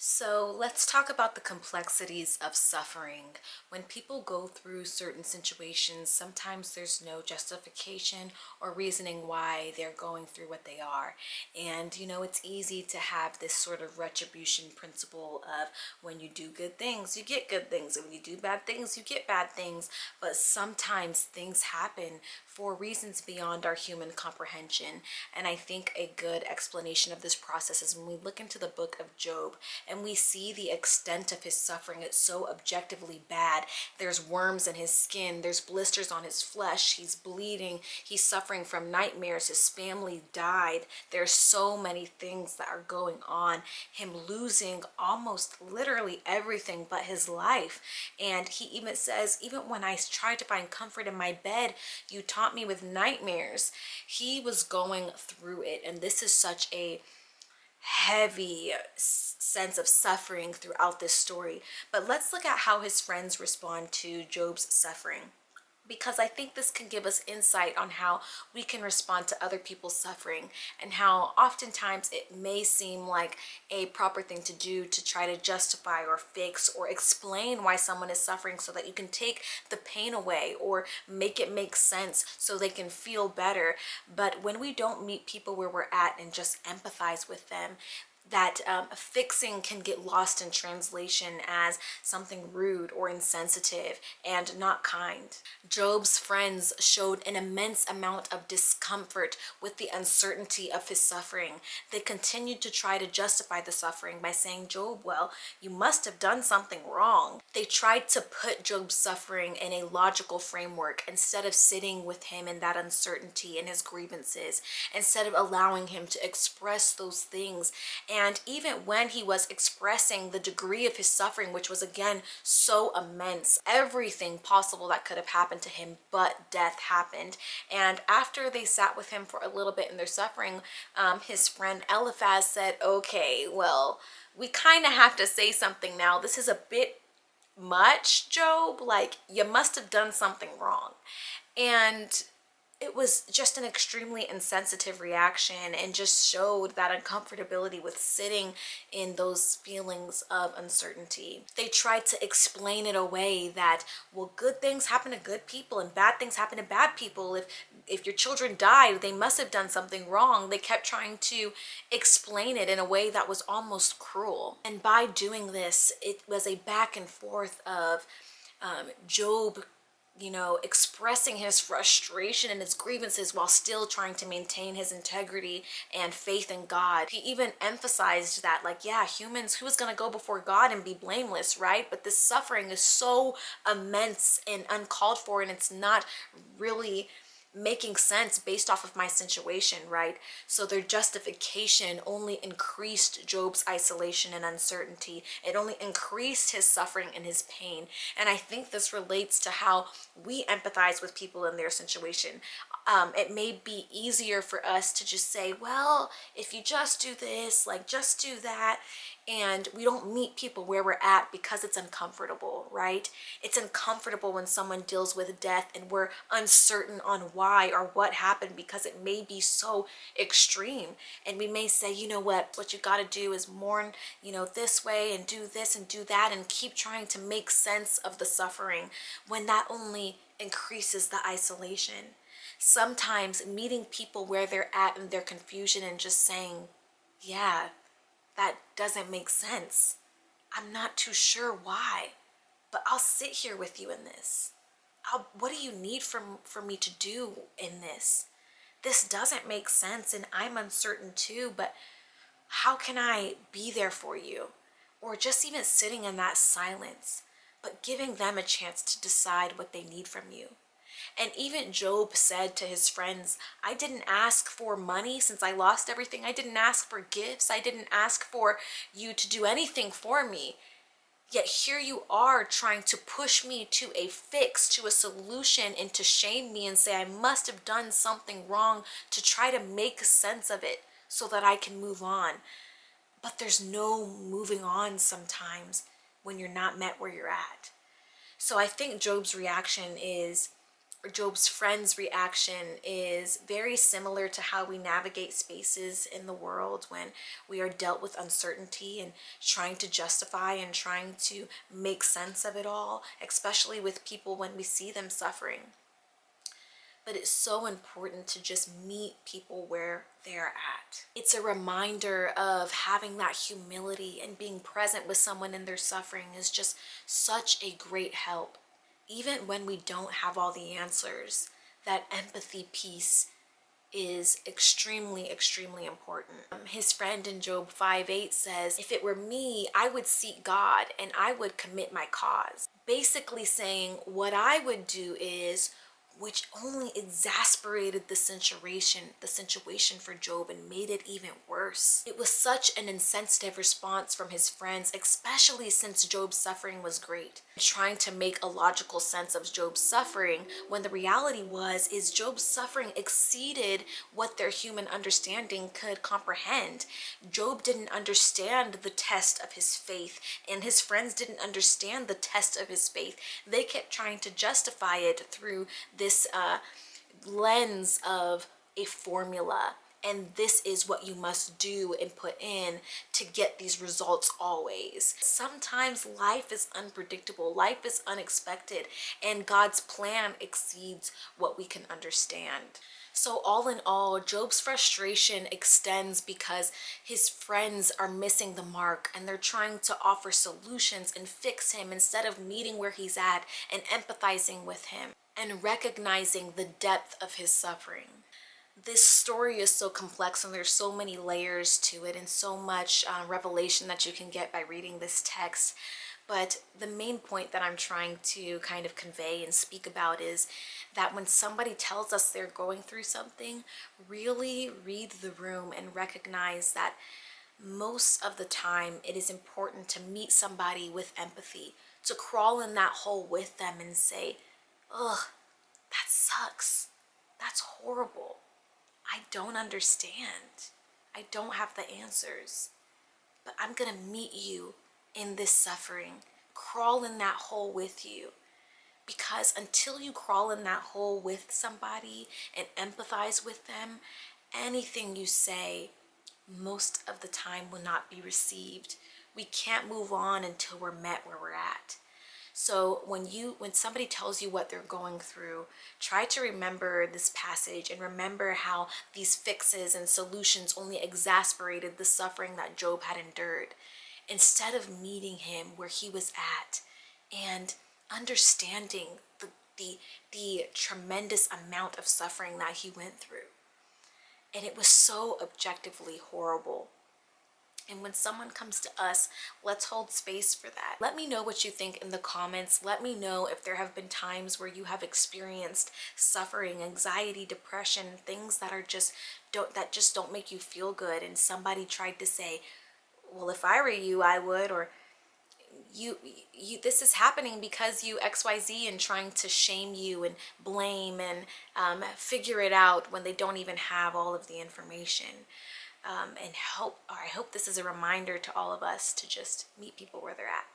So let's talk about the complexities of suffering. When people go through certain situations, sometimes there's no justification or reasoning why they're going through what they are. And it's easy to have this sort of retribution principle of when you do good things, you get good things. And when you do bad things, you get bad things. But sometimes things happen for reasons beyond our human comprehension. And I think a good explanation of this process is when we look into the book of Job and we see the extent of his suffering. It's so objectively bad. There's worms in his skin, there's blisters on his flesh, he's bleeding, he's suffering from nightmares, his family died. There's so many things that are going on. Him losing almost literally everything but his life. And he even says, even when I tried to find comfort in my bed, you taunt me with nightmares. He was going through it, and this is such a heavy sense of suffering throughout this story. But let's look at how his friends respond to Job's suffering, because I think this can give us insight on how we can respond to other people's suffering, and how oftentimes it may seem like a proper thing to do to try to justify or fix or explain why someone is suffering so that you can take the pain away or make it make sense so they can feel better. But when we don't meet people where we're at and just empathize with them, that fixing can get lost in translation as something rude or insensitive and not kind. Job's friends showed an immense amount of discomfort with the uncertainty of his suffering. They continued to try to justify the suffering by saying, Job, well, you must have done something wrong. They tried to put Job's suffering in a logical framework instead of sitting with him in that uncertainty and his grievances, instead of allowing him to express those things. And even when he was expressing the degree of his suffering, which was again so immense, everything possible that could have happened to him but death happened. And after they sat with him for a little bit in their suffering, his friend Eliphaz said, okay, well, we kind of have to say something now. This is a bit much, Job. Like, you must have done something wrong. And it was just an extremely insensitive reaction, and just showed that uncomfortability with sitting in those feelings of uncertainty. They tried to explain it away that, well, good things happen to good people and bad things happen to bad people. If your children died, they must have done something wrong. They kept trying to explain it in a way that was almost cruel. And by doing this, it was a back and forth of Job expressing his frustration and his grievances while still trying to maintain his integrity and faith in God. He even emphasized that, like, yeah, humans, who's going to go before God and be blameless, right? But this suffering is so immense and uncalled for, and it's not really making sense based off of my situation, right? So their justification only increased Job's isolation and uncertainty. It only increased his suffering and his pain. And I think this relates to how we empathize with people in their situation. It may be easier for us to just say, well, if you just do this, like, just do that. And we don't meet people where we're at because it's uncomfortable, right? It's uncomfortable when someone deals with death and we're uncertain on why or what happened, because it may be so extreme. And we may say, you know what you got to do is mourn, this way and do this and do that, and keep trying to make sense of the suffering, when that only increases the isolation. Sometimes meeting people where they're at in their confusion and just saying, yeah, that doesn't make sense. I'm not too sure why, but I'll sit here with you in this. What do you need for me to do in this? This doesn't make sense, and I'm uncertain too, but how can I be there for you? Or just even sitting in that silence, but giving them a chance to decide what they need from you. And even Job said to his friends, I didn't ask for money since I lost everything. I didn't ask for gifts. I didn't ask for you to do anything for me. Yet here you are trying to push me to a fix, to a solution, and to shame me and say I must have done something wrong to try to make sense of it so that I can move on. But there's no moving on sometimes when you're not met where you're at. So I think Job's reaction is Job's friend's reaction is very similar to how we navigate spaces in the world when we are dealt with uncertainty and trying to justify and trying to make sense of it all, especially with people when we see them suffering. But it's so important to just meet people where they're at. It's a reminder of having that humility, and being present with someone in their suffering is just such a great help. Even when we don't have all the answers, that empathy piece is extremely, extremely important. His friend in Job 5:8 says, if it were me, I would seek God and I would commit my cause. Basically saying what I would do is, which only exasperated the situation for Job and made it even worse. It was such an insensitive response from his friends, especially since Job's suffering was great. Trying to make a logical sense of Job's suffering when the reality is Job's suffering exceeded what their human understanding could comprehend. Job didn't understand the test of his faith, and his friends didn't understand the test of his faith. They kept trying to justify it through this lens of a formula, and this is what you must do and put in to get these results always. Sometimes life is unpredictable, life is unexpected, and God's plan exceeds what we can understand. So all in all, Job's frustration extends because his friends are missing the mark and they're trying to offer solutions and fix him instead of meeting where he's at and empathizing with him and recognizing the depth of his suffering. This story is so complex and there's so many layers to it and so much revelation that you can get by reading this text. But the main point that I'm trying to kind of convey and speak about is that when somebody tells us they're going through something, really read the room and recognize that most of the time it is important to meet somebody with empathy, to crawl in that hole with them and say, ugh, that sucks. That's horrible. I don't understand. I don't have the answers. But I'm going to meet you in this suffering. Crawl in that hole with you. Because until you crawl in that hole with somebody and empathize with them, anything you say most of the time will not be received. We can't move on until we're met where we're at. So when somebody tells you what they're going through, try to remember this passage and remember how these fixes and solutions only exasperated the suffering that Job had endured. Instead of meeting him where he was at and understanding the tremendous amount of suffering that he went through. And it was so objectively horrible. And when someone comes to us, let's hold space for that. Let me know what you think in the comments. Let me know if there have been times where you have experienced suffering, anxiety, depression, things that just don't make you feel good. And somebody tried to say, well, if I were you, I would, or you this is happening because you XYZ, and trying to shame you and blame and figure it out when they don't even have all of the information. I hope this is a reminder to all of us to just meet people where they're at.